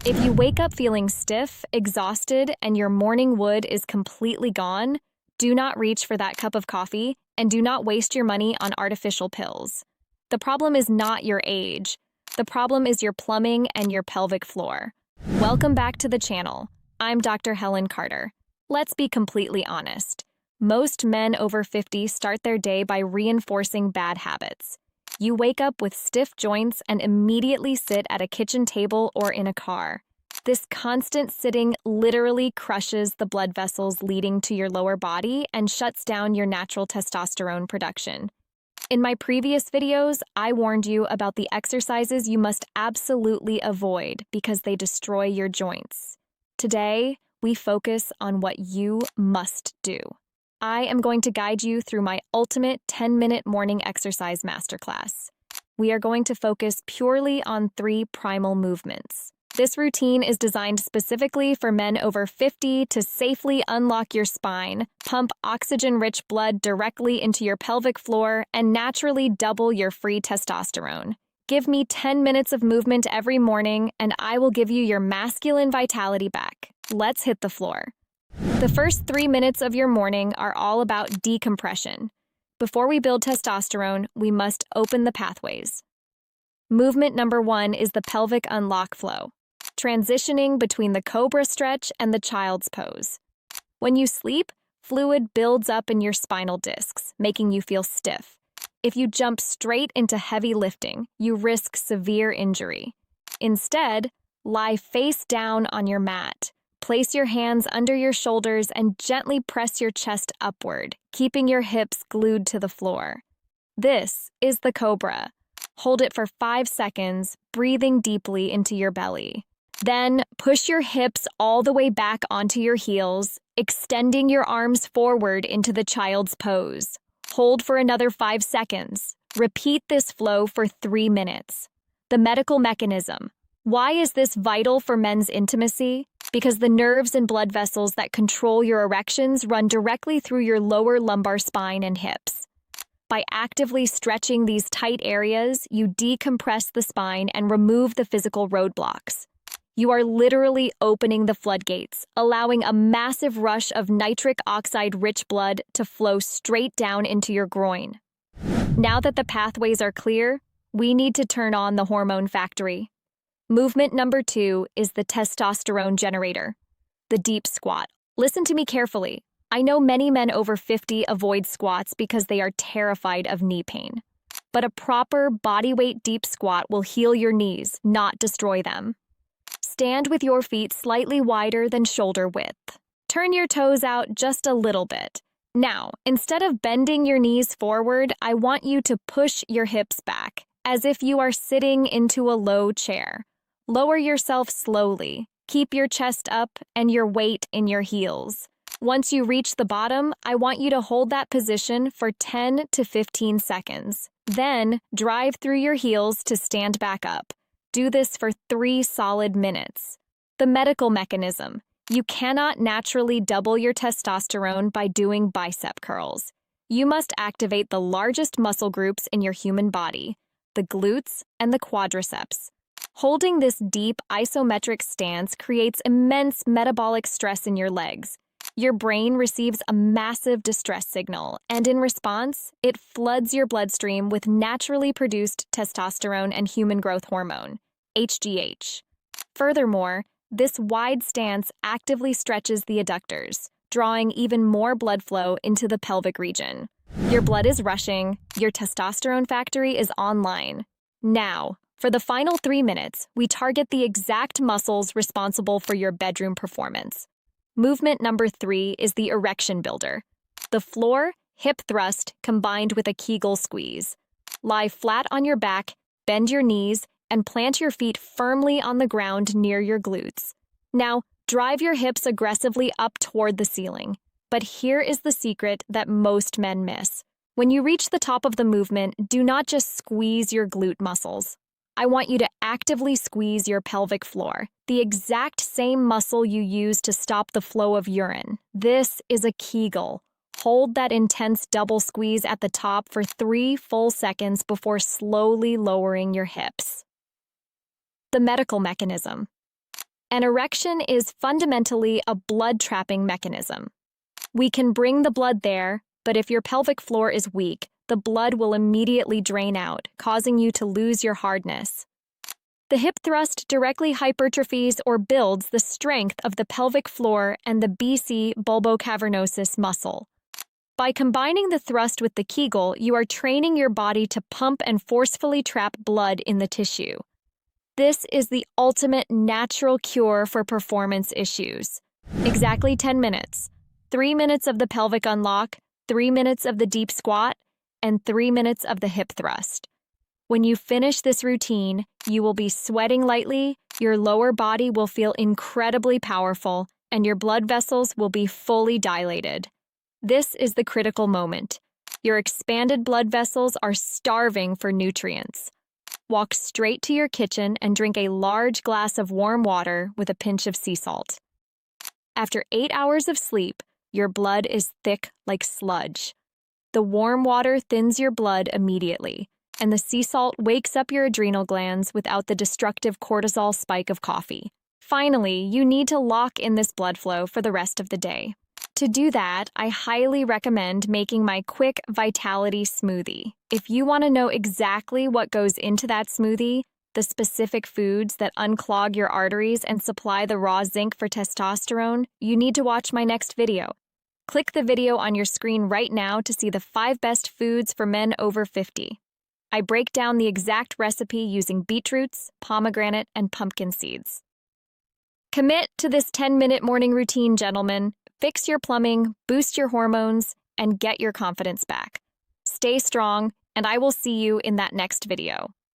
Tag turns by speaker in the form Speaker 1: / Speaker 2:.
Speaker 1: If you wake up feeling stiff, exhausted, and your morning wood is completely gone, do not reach for that cup of coffee and do not waste your money on artificial pills. The problem is not your age. The problem is your plumbing and your pelvic floor. Welcome back to the channel. I'm Dr. Helen Carter. Let's be completely honest. Most men over 50 start their day by reinforcing bad habits. You wake up with stiff joints and immediately sit at a kitchen table or in a car. This constant sitting literally crushes the blood vessels leading to your lower body and shuts down your natural testosterone production. In my previous videos, I warned you about the exercises you must absolutely avoid because they destroy your joints. Today, we focus on what you must do. I am going to guide you through my ultimate 10-minute morning exercise masterclass. We are going to focus purely on 3 primal movements. This routine is designed specifically for men over 50 to safely unlock your spine, pump oxygen-rich blood directly into your pelvic floor, and naturally double your free testosterone. Give me 10 minutes of movement every morning, and I will give you your masculine vitality back. Let's hit the floor. The first 3 minutes of your morning are all about decompression. Before we build testosterone, we must open the pathways. Movement number 1 is the pelvic unlock flow, transitioning between the cobra stretch and the child's pose. When you sleep, fluid builds up in your spinal discs, making you feel stiff. If you jump straight into heavy lifting, you risk severe injury. Instead, lie face down on your mat. Place your hands under your shoulders and gently press your chest upward, keeping your hips glued to the floor. This is the cobra. Hold it for 5 seconds, breathing deeply into your belly. Then push your hips all the way back onto your heels, extending your arms forward into the child's pose. Hold for another 5 seconds. Repeat this flow for 3 minutes. The medical mechanism. Why is this vital for men's intimacy? Because the nerves and blood vessels that control your erections run directly through your lower lumbar spine and hips. By actively stretching these tight areas, you decompress the spine and remove the physical roadblocks. You are literally opening the floodgates, allowing a massive rush of nitric oxide-rich blood to flow straight down into your groin. Now that the pathways are clear, we need to turn on the hormone factory. Movement number 2 is the testosterone generator, the deep squat. Listen to me carefully. I know many men over 50 avoid squats because they are terrified of knee pain. But a proper bodyweight deep squat will heal your knees, not destroy them. Stand with your feet slightly wider than shoulder width. Turn your toes out just a little bit. Now, instead of bending your knees forward, I want you to push your hips back, as if you are sitting into a low chair. Lower yourself slowly. Keep your chest up and your weight in your heels. Once you reach the bottom, I want you to hold that position for 10 to 15 seconds. Then, drive through your heels to stand back up. Do this for 3 solid minutes. The medical mechanism. You cannot naturally double your testosterone by doing bicep curls. You must activate the largest muscle groups in your human body, the glutes and the quadriceps. Holding this deep isometric stance creates immense metabolic stress in your legs. Your brain receives a massive distress signal, and in response, it floods your bloodstream with naturally produced testosterone and human growth hormone, HGH. Furthermore, this wide stance actively stretches the adductors, drawing even more blood flow into the pelvic region. Your blood is rushing, your testosterone factory is online. Now, for the final 3 minutes, we target the exact muscles responsible for your bedroom performance. Movement number 3 is the erection builder. The floor, hip thrust combined with a Kegel squeeze. Lie flat on your back, bend your knees, and plant your feet firmly on the ground near your glutes. Now, drive your hips aggressively up toward the ceiling. But here is the secret that most men miss. When you reach the top of the movement, do not just squeeze your glute muscles. I want you to actively squeeze your pelvic floor, the exact same muscle you use to stop the flow of urine. This is a Kegel. Hold that intense double squeeze at the top for 3 full seconds before slowly lowering your hips. The medical mechanism. An erection is fundamentally a blood-trapping mechanism. We can bring the blood there, but if your pelvic floor is weak, the blood will immediately drain out, causing you to lose your hardness. The hip thrust directly hypertrophies or builds the strength of the pelvic floor and the BC bulbocavernosus muscle. By combining the thrust with the Kegel, you are training your body to pump and forcefully trap blood in the tissue. This is the ultimate natural cure for performance issues. Exactly 10 minutes. 3 minutes of the pelvic unlock, 3 minutes of the deep squat, and 3 minutes of the hip thrust. When you finish this routine, you will be sweating lightly, your lower body will feel incredibly powerful, and your blood vessels will be fully dilated. This is the critical moment. Your expanded blood vessels are starving for nutrients. Walk straight to your kitchen and drink a large glass of warm water with a pinch of sea salt. After 8 hours of sleep, your blood is thick like sludge. The warm water thins your blood immediately, and the sea salt wakes up your adrenal glands without the destructive cortisol spike of coffee. Finally, you need to lock in this blood flow for the rest of the day. To do that, I highly recommend making my quick Vitality smoothie. If you want to know exactly what goes into that smoothie, the specific foods that unclog your arteries and supply the raw zinc for testosterone, you need to watch my next video. Click the video on your screen right now to see the 5 best foods for men over 50. I break down the exact recipe using beetroots, pomegranate, and pumpkin seeds. Commit to this 10-minute morning routine, gentlemen. Fix your plumbing, boost your hormones, and get your confidence back. Stay strong, and I will see you in that next video.